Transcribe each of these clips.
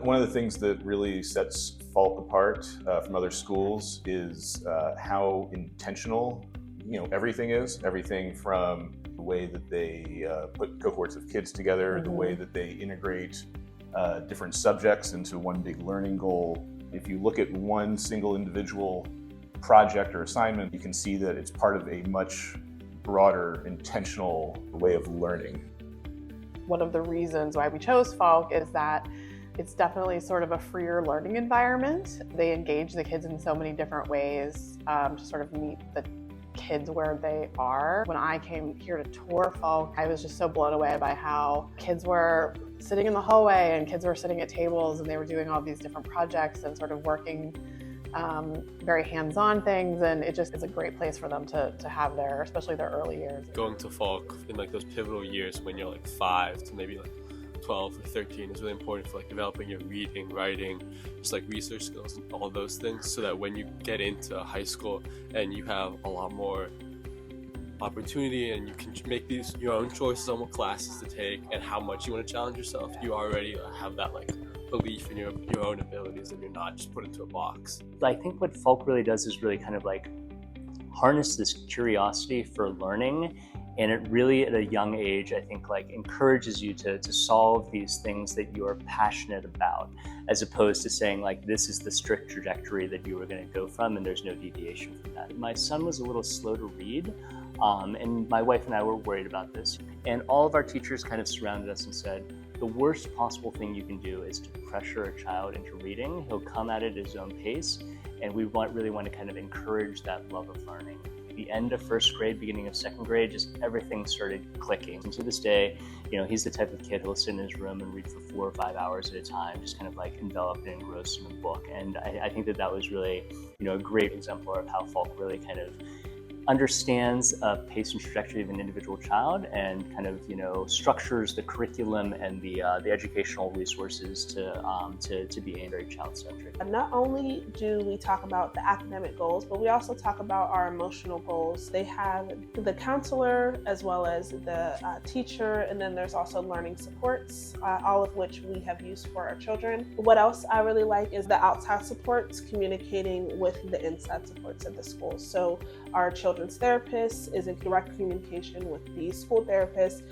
One of the things that really sets Falk apart from other schools is how intentional, everything is. Everything from the way that they put cohorts of kids together, the way that they integrate different subjects into one big learning goal. If you look at one single individual project or assignment, you can see that it's part of a much broader, intentional way of learning. One of the reasons why we chose Falk is that it's definitely sort of a freer learning environment. They engage the kids in so many different ways to sort of meet the kids where they are. When I came here to tour Falk, I was just so blown away by how kids were sitting in the hallway and kids were sitting at tables and they were doing all these different projects and sort of working very hands-on things, and it just is a great place for them to have their, especially their early years. Going to Falk in like those pivotal years when you're like 5 to maybe like 12 or 13 is really important for like developing your reading, writing, just like research skills and all those things, so that when you get into high school and you have a lot more opportunity and you can make these your own choices on what classes to take and how much you want to challenge yourself, you already have that like belief in your own abilities and you're not just put into a box. I think what Falk really does is really kind of like harness this curiosity for learning, and it really at a young age I think like encourages you to solve these things that you're passionate about, as opposed to saying like this is the strict trajectory that you were going to go from and there's no deviation from that. My son was a little slow to read, and my wife and I were worried about this, and all of our teachers kind of surrounded us and said, the worst possible thing you can do is to pressure a child into reading. He'll come at it at his own pace, and we really want to kind of encourage that love of learning. At the end of first grade, beginning of second grade, just everything started clicking. And to this day, he's the type of kid who'll sit in his room and read for 4 or 5 hours at a time, just kind of like enveloped and engrossed in the book. And I think that was really, a great exemplar of how Falk really kind of understands a pace and trajectory of an individual child and kind of structures the curriculum and the educational resources to be aimed very child-centric. Not only do we talk about the academic goals, but we also talk about our emotional goals. They have the counselor as well as the teacher, and then there's also learning supports, all of which we have used for our children. What else I really like is the outside supports communicating with the inside supports of the school. So our children's therapist is in direct communication with the school therapist.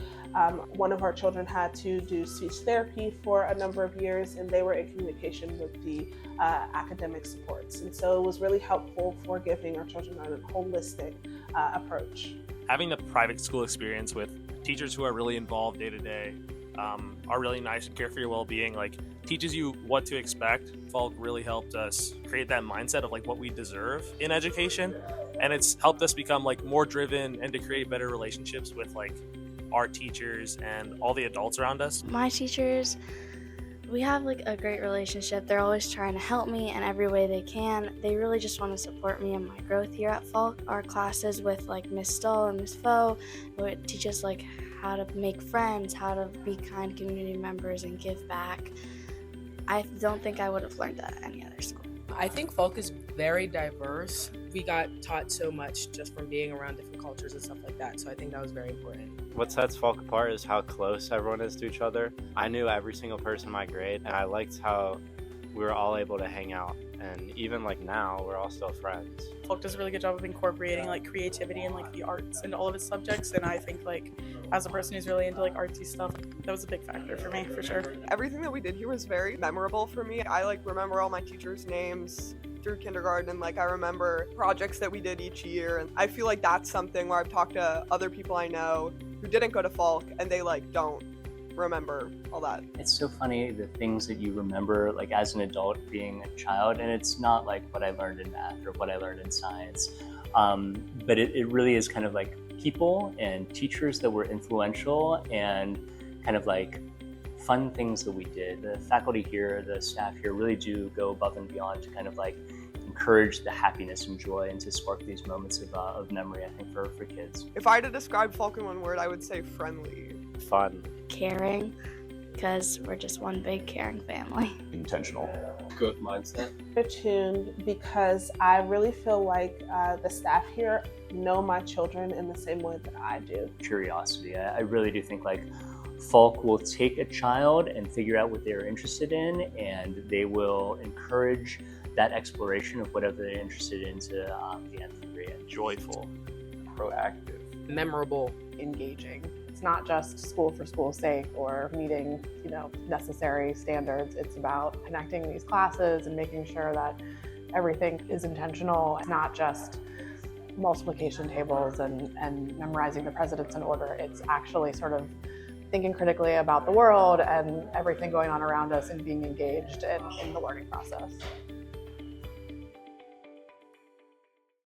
One of our children had to do speech therapy for a number of years, and they were in communication with the academic supports. And so it was really helpful for giving our children a holistic approach. Having the private school experience with teachers who are really involved day to day are really nice and care for your well-being, like teaches you what to expect. Falk really helped us create that mindset of like what we deserve in education, and it's helped us become like more driven and to create better relationships with like our teachers and all the adults around us. My teachers, we have like a great relationship. They're always trying to help me in every way they can. They really just want to support me in my growth here at Falk. Our classes with like Miss Stoll and Miss Foe would teach us like how to make friends, how to be kind community members and give back. I don't think I would have learned that at any other school. I think Falk is very diverse. We got taught so much just from being around different cultures and stuff like that, so I think that was very important. What sets Falk apart is how close everyone is to each other. I knew every single person in my grade, and I liked how we were all able to hang out, and even like now, we're all still friends. Falk does a really good job of incorporating like creativity and like the arts into all of his subjects, and I think like as a person who's really into like artsy stuff, that was a big factor for me, for sure. Everything that we did here was very memorable for me. I like remember all my teachers' names through kindergarten, and like I remember projects that we did each year, and I feel like that's something where I've talked to other people I know who didn't go to Falk and they like don't remember all that. It's so funny the things that you remember like as an adult being a child, and it's not like what I learned in math or what I learned in science, but it really is kind of like people and teachers that were influential and kind of like fun things that we did. The faculty here, the staff here really do go above and beyond to kind of like encourage the happiness and joy and to spark these moments of memory, I think, for kids. If I had to describe Falk in one word, I would say friendly. Fun. Caring, because we're just one big caring family. Intentional. Growth mindset. They're tuned because I really feel like the staff here know my children in the same way that I do. Curiosity. I really do think like Falk will take a child and figure out what they're interested in, and they will encourage that exploration of whatever they're interested in to the nth degree. Joyful, Proactive. Memorable. Engaging. It's not just school for school's sake or meeting, necessary standards. It's about connecting these classes and making sure that everything is intentional. It's not just multiplication tables and memorizing the precedents in order. It's actually sort of thinking critically about the world and everything going on around us and being engaged in the learning process.